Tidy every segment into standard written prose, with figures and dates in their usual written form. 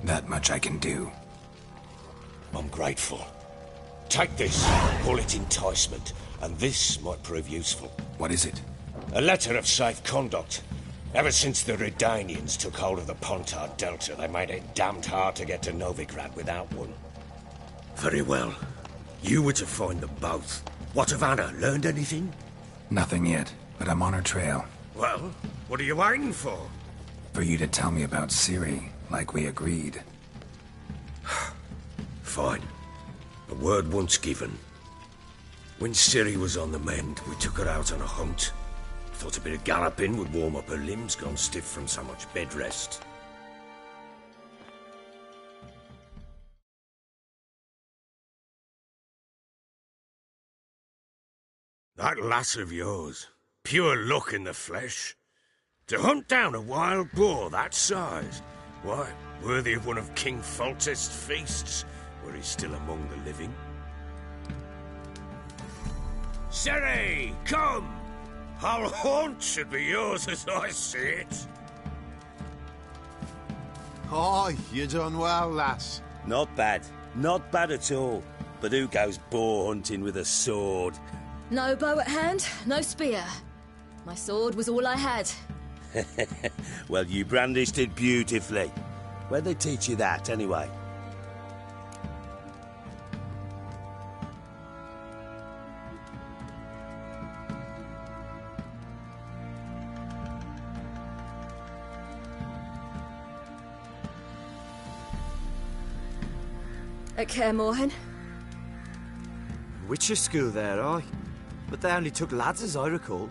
That much I can do. I'm grateful. Take this, call it enticement, and this might prove useful. What is it? A letter of safe conduct. Ever since the Redanians took hold of the Pontard Delta, they made it damned hard to get to Novigrad without one. Very well. You were to find them both. What of Anna? Learned anything? Nothing yet, but I'm on her trail. Well, what are you waiting for? For you to tell me about Ciri, like we agreed. Fine. A word once given. When Ciri was on the mend, we took her out on a hunt. Thought a bit of galloping would warm up her limbs, gone stiff from so much bed rest. That lass of yours, pure luck in the flesh. To hunt down a wild boar that size, why, worthy of one of King Foltest's feasts, were he still among the living. Ciri, come! Our haunt should be yours as I see it. Oh, you done well, lass. Not bad. Not bad at all. But who goes boar hunting with a sword? No bow at hand, no spear. My sword was all I had. Well, you brandished it beautifully. Where'd they teach you that, anyway? At Kaer Morhen. Witcher school there, aye. But they only took lads, as I recall.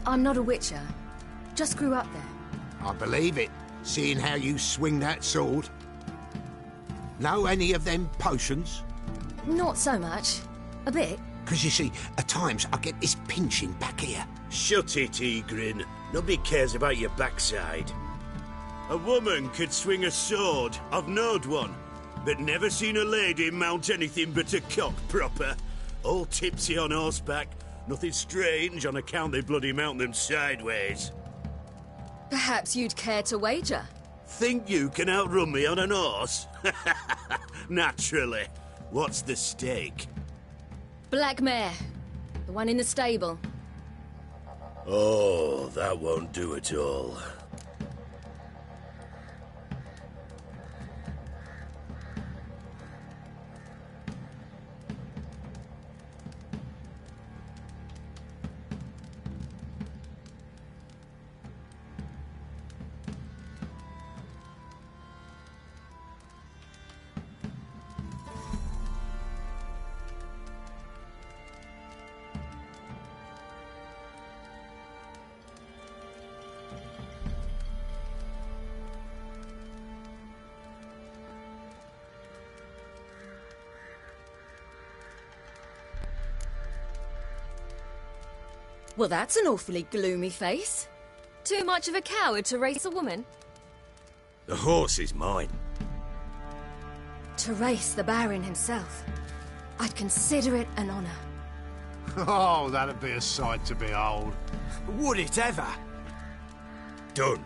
I'm not a Witcher. Just grew up there. I believe it, seeing how you swing that sword. Know any of them potions? Not so much. A bit. Because you see, at times I get this pinching back here. Shut it, Egrin. Nobody cares about your backside. A woman could swing a sword. I've knowed one. But never seen a lady mount anything but a cock proper. All tipsy on horseback. Nothing strange on account they bloody mount them sideways. Perhaps you'd care to wager? Think you can outrun me on an horse? Naturally. What's the stake? Black mare. The one in the stable. Oh, that won't do at all. Well, that's an awfully gloomy face. Too much of a coward to race a woman? The horse is mine. To race the Baron himself. I'd consider it an honor. Oh, that'd be a sight to behold. Would it ever? Done.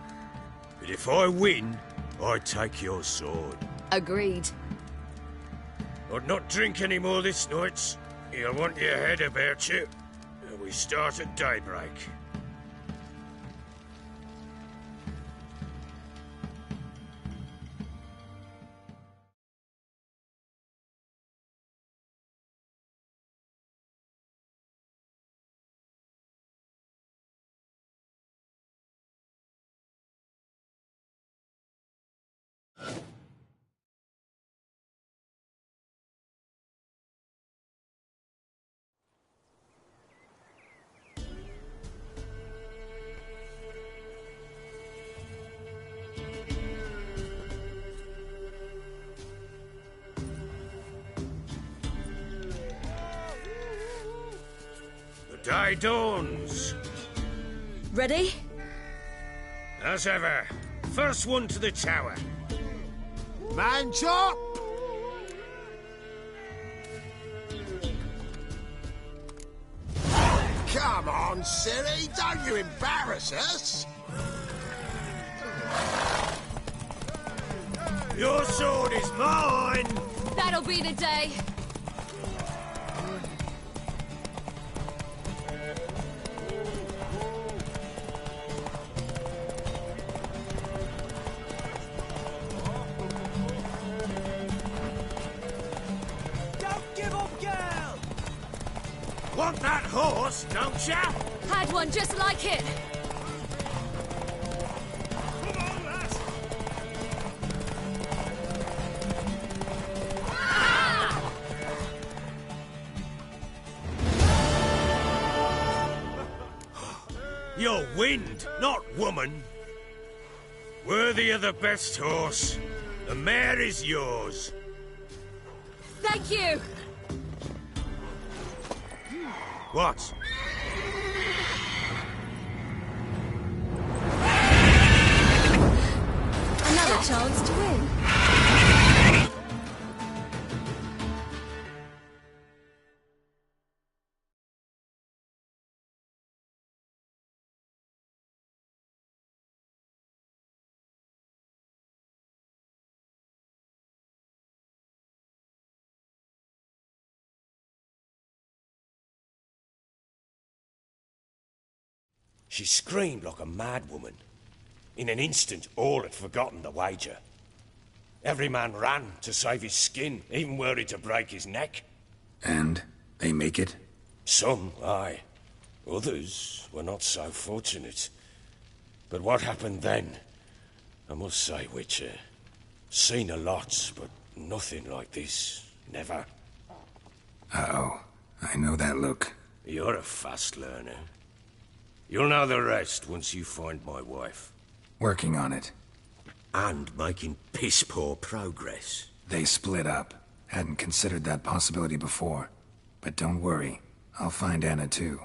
But if I win, I take your sword. Agreed. I'd not drink any more this night. You'll want your head about you. We start at daybreak. The day dawns. Ready? As ever, first one to the tower. Man chop! Come on, Ciri, don't you embarrass us! Your sword is mine! That'll be the day. Don't give up, girl! Want that horse, don't ya? Had one just like it. Come on, lass! You're wind, not woman. Worthy of the best horse. The mare is yours. Thank you. What? Another chance to win. She screamed like a mad woman. In an instant, all had forgotten the wager. Every man ran to save his skin, even were it to break his neck. And they make it? Some, aye. Others were not so fortunate. But what happened then? I must say, Witcher, seen a lot, but nothing like this. Never. Uh-oh. I know that look. You're a fast learner. You'll know the rest once you find my wife. Working on it. And making piss-poor progress. They split up. Hadn't considered that possibility before. But don't worry. I'll find Anna too.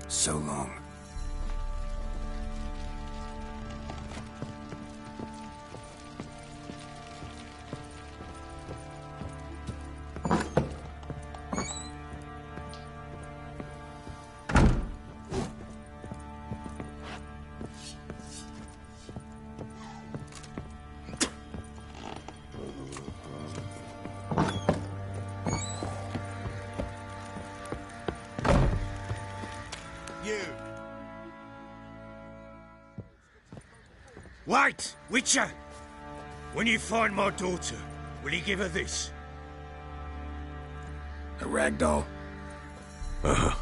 So long. Wait, Witcher! When you find my daughter, will you give her this? A ragdoll? Uh-huh.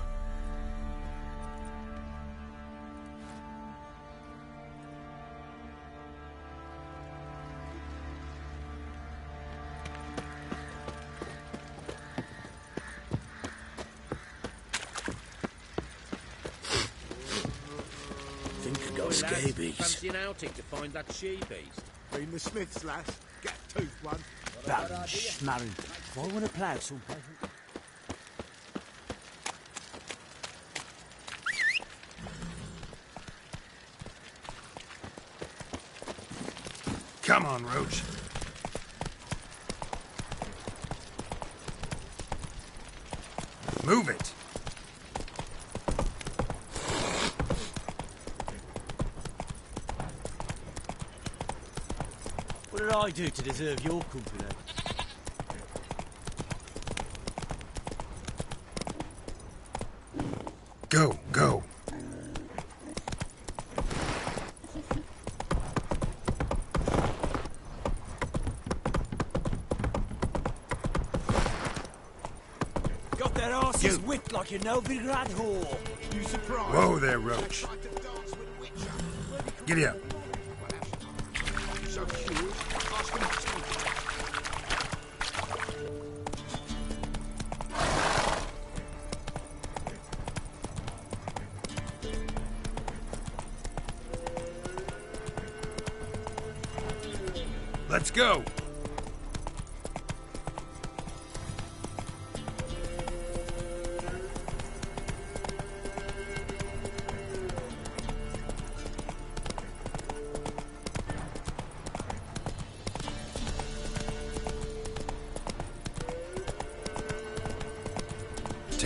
Scabies. Fancy an outing to find that she-beast? Been the Smiths, lass. Get tooth one. Baron Schmarren. Why want to plough someplace? Come on, Roach. Move it. What did I do to deserve your company? Go, go. Got their asses whipped like a Novigrad whore. You surprised? Whoa there, Roach. Like to dance with a witcher. Giddy up. So sure, ask him to speak. Let's go.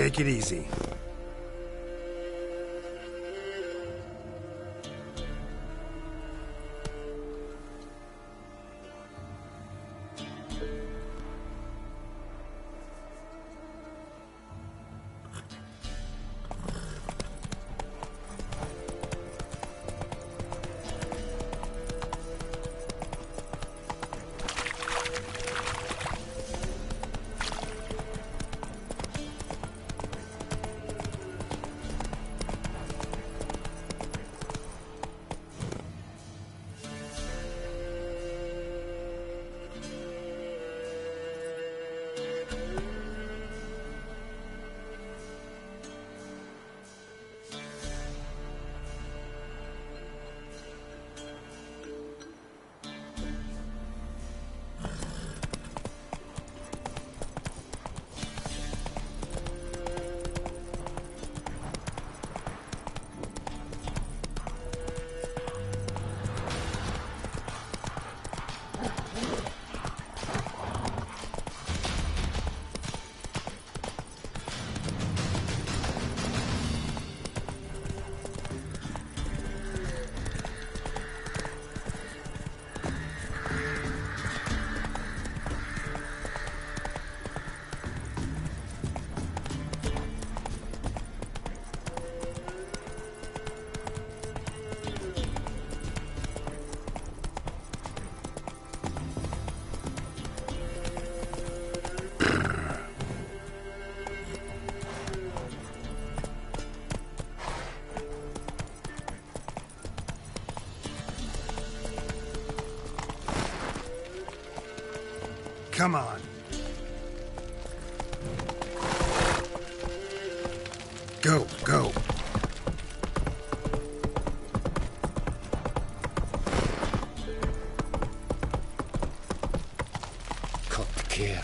Take it easy. Come on. Go, go. Kotker,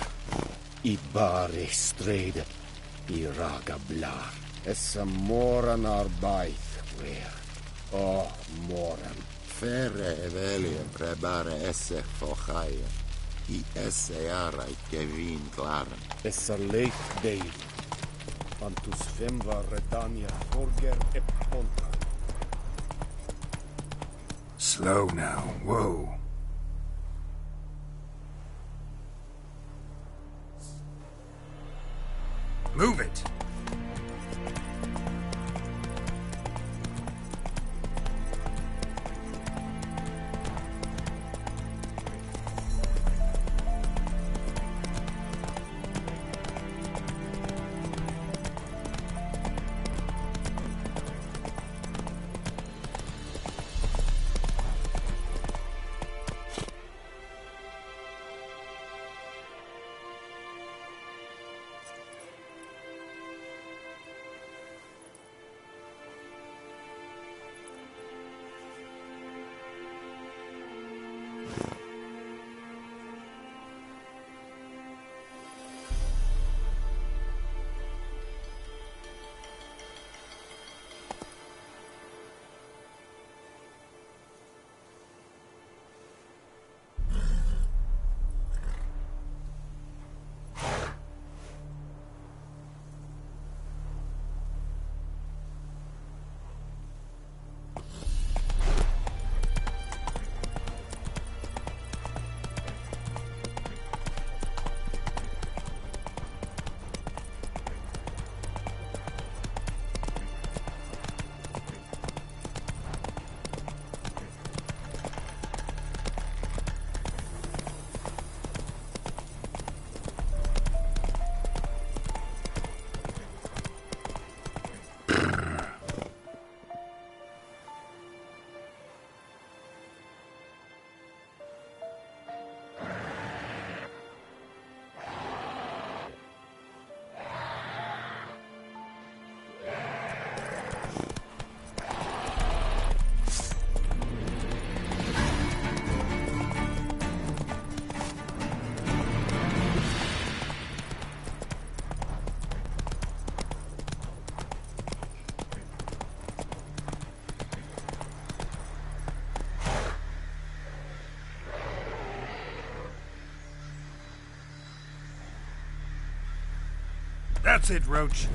I bare strede, I raga blar. Essa moran arbeit, where? Oh, moran. Ferre evelie prebare esse fochaie. I esse jara I kevin klaren. Essa leit deil. Antus femva redania forger e ponta. Slow now. Whoa. Move it! That's it, Roach.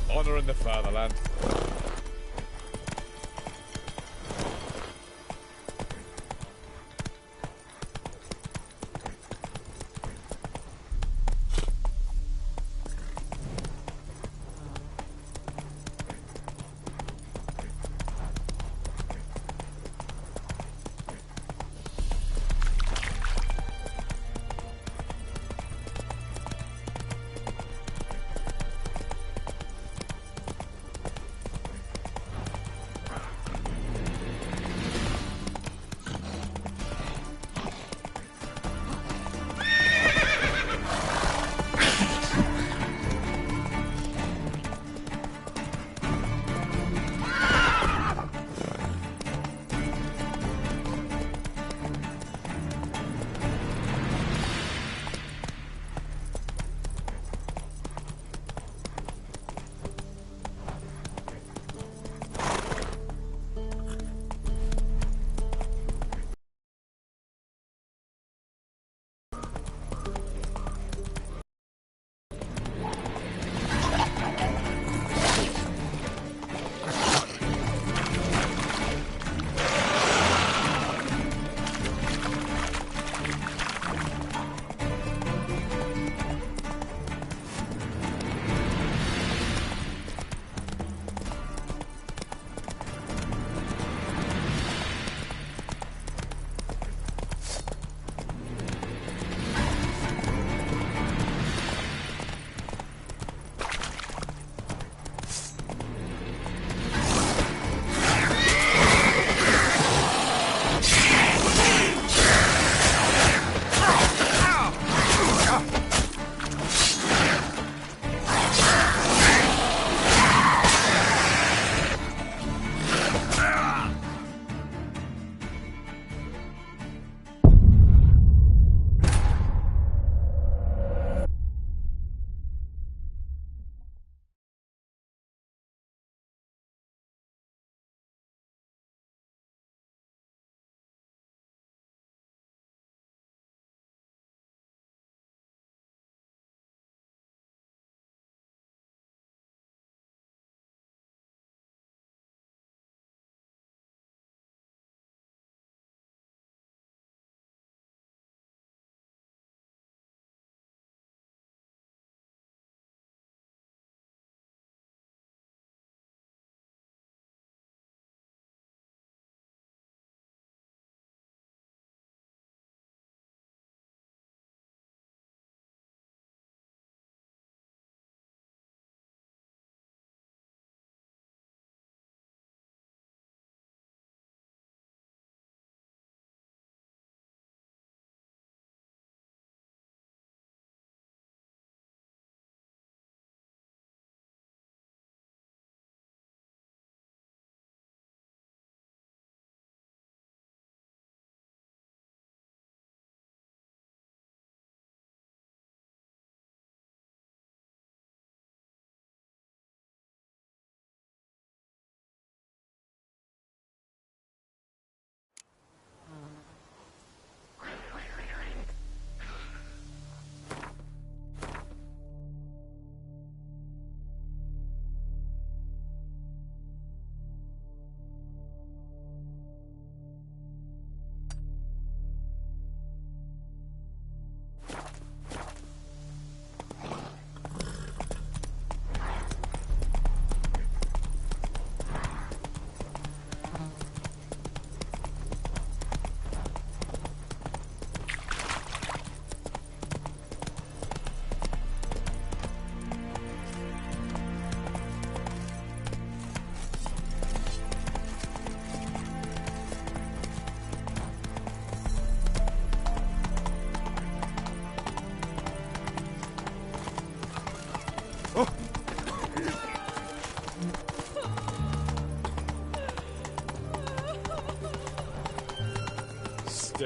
Honor in the fatherland.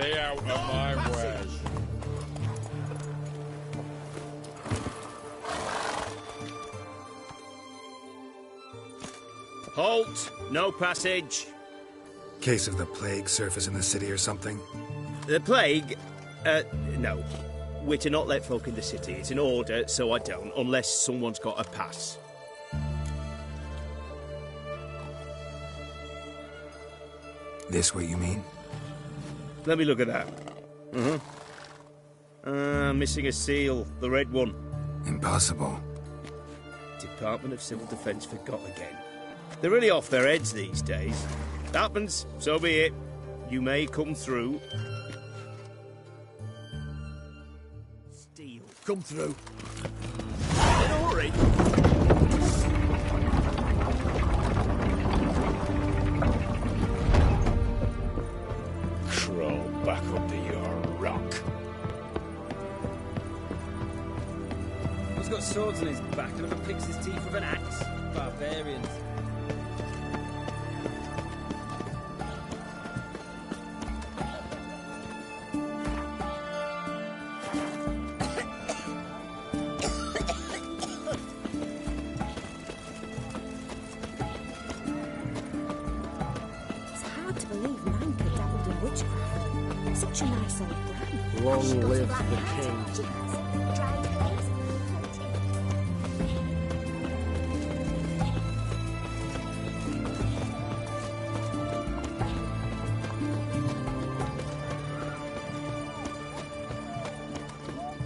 Stay out of my way. Halt! No passage. Case of the plague surface in the city or something? The plague? No. We're to not let folk in the city. It's an order, so I don't, unless someone's got a pass. This what you mean? Let me look at that. Missing a seal. The red one. Impossible. Department of Civil Defence forgot again. They're really off their heads these days. Happens, so be it. You may come through. Steel, come through. In a hurry. Crawl back up to your rock. He's got swords on his back and never picks his teeth with an axe. Barbarians. Such a nice old brand. Long live the king.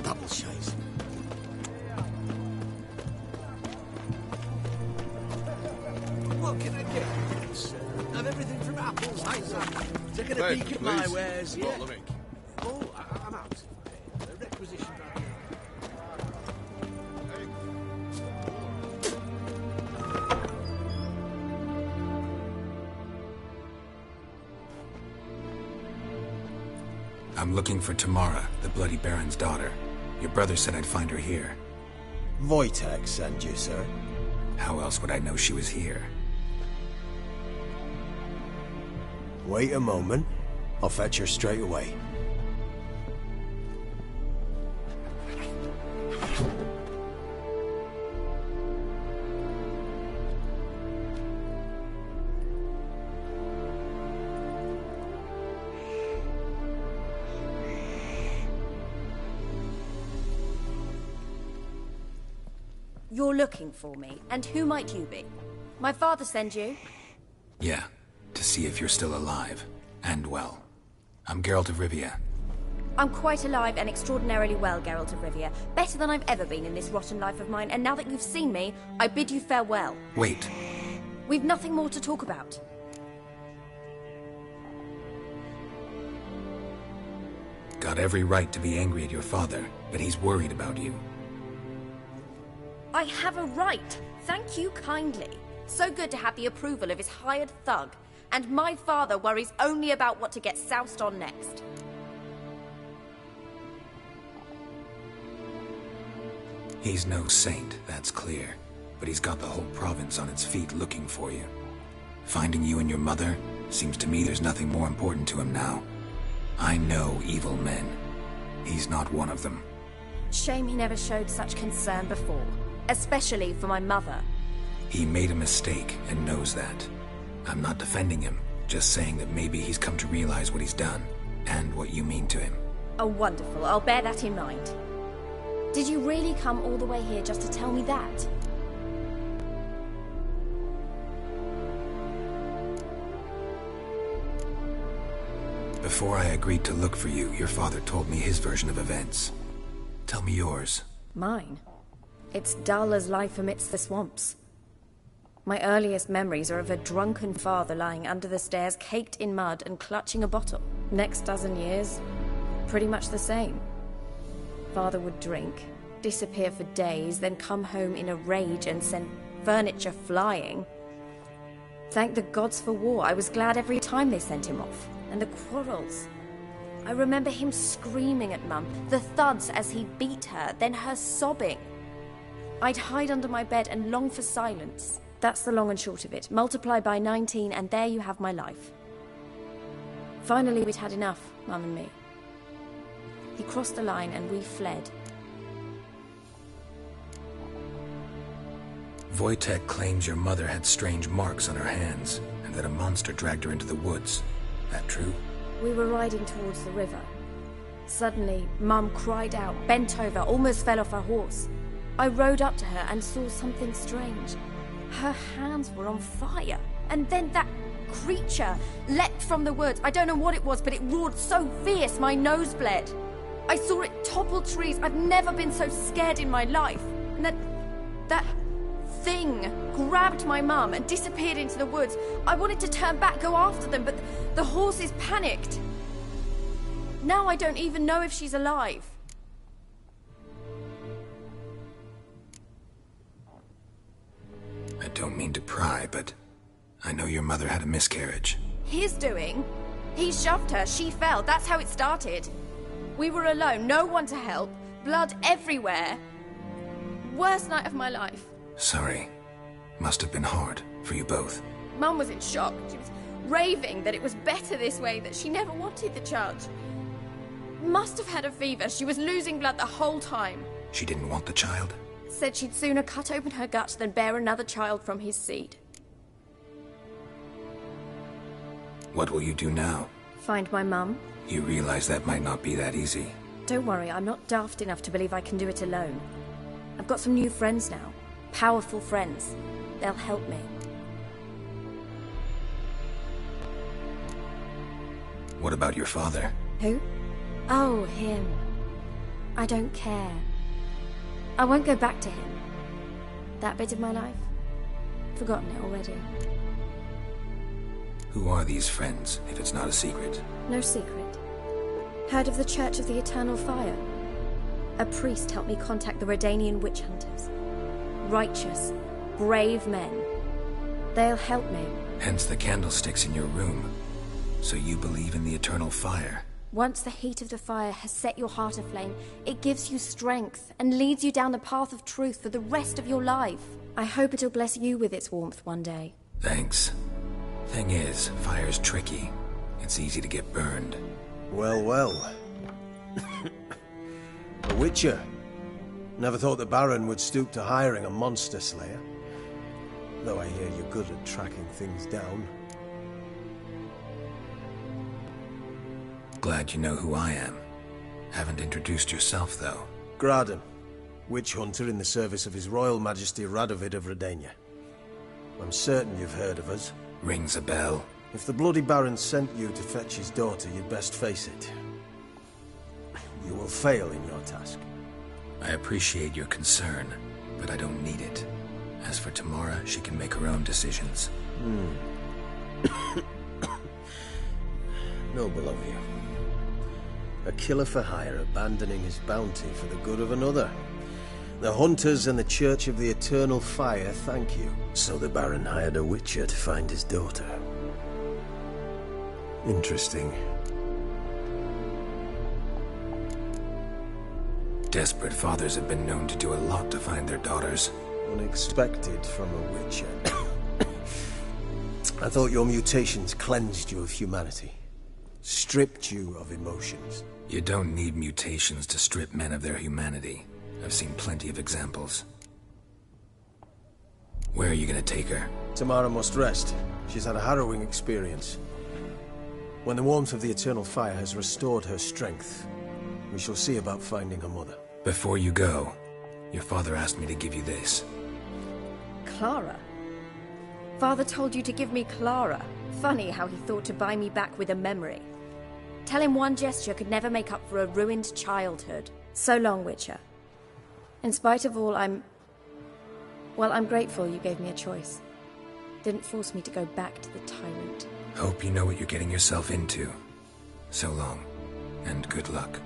Double chase. What can I get? Sir? Have everything from apples. Hi, sir. Taking a peek at my wares. Yeah. Oh, I'm out. Requisition right here. I'm looking for Tamara, the Bloody Baron's daughter. Your brother said I'd find her here. Wojtek sent you, sir. How else would I know she was here? Wait a moment. I'll fetch her straight away. You're looking for me, and who might you be? My father sent you? Yeah, to see if you're still alive. And well. I'm Geralt of Rivia. I'm quite alive and extraordinarily well, Geralt of Rivia. Better than I've ever been in this rotten life of mine, and now that you've seen me, I bid you farewell. Wait. We've nothing more to talk about. Got every right to be angry at your father, but he's worried about you. I have a right. Thank you kindly. So good to have the approval of his hired thug. And my father worries only about what to get soused on next. He's no saint, that's clear. But he's got the whole province on its feet looking for you. Finding you and your mother, seems to me there's nothing more important to him now. I know evil men. He's not one of them. Shame he never showed such concern before. Especially for my mother. He made a mistake and knows that. I'm not defending him, just saying that maybe he's come to realize what he's done, and what you mean to him. Oh, wonderful. I'll bear that in mind. Did you really come all the way here just to tell me that? Before I agreed to look for you, your father told me his version of events. Tell me yours. Mine? It's dull as life amidst the swamps. My earliest memories are of a drunken father lying under the stairs, caked in mud and clutching a bottle. Next dozen years, pretty much the same. Father would drink, disappear for days, then come home in a rage and send furniture flying. Thank the gods for war. I was glad every time they sent him off. And the quarrels. I remember him screaming at Mum, the thuds as he beat her, then her sobbing. I'd hide under my bed and long for silence. That's the long and short of it. Multiply by 19 and there you have my life. Finally, we'd had enough, Mum and me. He crossed the line and we fled. Wojtek claims your mother had strange marks on her hands, and that a monster dragged her into the woods. That true? We were riding towards the river. Suddenly, Mum cried out, bent over, almost fell off her horse. I rode up to her and saw something strange. Her hands were on fire. And then that creature leapt from the woods. I don't know what it was, but it roared so fierce my nose bled. I saw it topple trees. I've never been so scared in my life. And that thing grabbed my mum and disappeared into the woods. I wanted to turn back, go after them, but the horses panicked. Now I don't even know if she's alive. I don't mean to pry, but I know your mother had a miscarriage. His doing? He shoved her, she fell, that's how it started. We were alone, no one to help, blood everywhere. Worst night of my life. Sorry. Must have been hard for you both. Mum was in shock. She was raving that it was better this way, that she never wanted the charge. Must have had a fever. She was losing blood the whole time. She didn't want the child? Said she'd sooner cut open her gut than bear another child from his seed. What will you do now? Find my mum. You realize that might not be that easy. Don't worry, I'm not daft enough to believe I can do it alone. I've got some new friends now. Powerful friends. They'll help me. What about your father? Who? Oh, him. I don't care. I won't go back to him. That bit of my life? Forgotten it already. Who are these friends, if it's not a secret? No secret. Heard of the Church of the Eternal Fire? A priest helped me contact the Redanian witch hunters. Righteous, brave men. They'll help me. Hence the candlesticks in your room. So you believe in the eternal fire? Once the heat of the fire has set your heart aflame, it gives you strength and leads you down the path of truth for the rest of your life. I hope it'll bless you with its warmth one day. Thanks. Thing is, fire's tricky. It's easy to get burned. Well, well. A witcher. Never thought the Baron would stoop to hiring a monster slayer. Though I hear you're good at tracking things down. Glad you know who I am. Haven't introduced yourself, though. Graden, witch hunter in the service of His Royal Majesty Radovid of Redania. I'm certain you've heard of us. Rings a bell. If the Bloody Baron sent you to fetch his daughter, you'd best face it. You will fail in your task. I appreciate your concern, but I don't need it. As for Tamara, she can make her own decisions. Noble of you. A killer for hire abandoning his bounty for the good of another. The hunters and the Church of the Eternal Fire thank you. So the Baron hired a witcher to find his daughter. Interesting. Desperate fathers have been known to do a lot to find their daughters. Unexpected from a witcher. I thought your mutations cleansed you of humanity. Stripped you of emotions. You don't need mutations to strip men of their humanity. I've seen plenty of examples. Where are you gonna take her? Tamara must rest. She's had a harrowing experience. When the warmth of the Eternal Fire has restored her strength, we shall see about finding her mother. Before you go, your father asked me to give you this. Clara? Father told you to give me Clara. Funny how he thought to buy me back with a memory. Tell him one gesture could never make up for a ruined childhood. So long, Witcher. In spite of all, I'm grateful you gave me a choice. Didn't force me to go back to the tyrant. Hope you know what you're getting yourself into. So long, and good luck.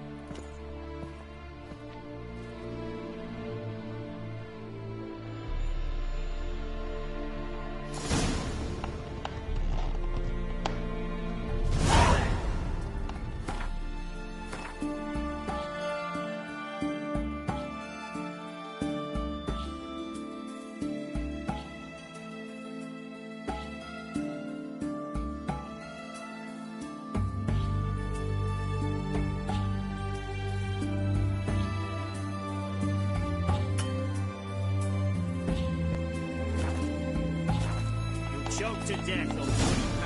choked to death on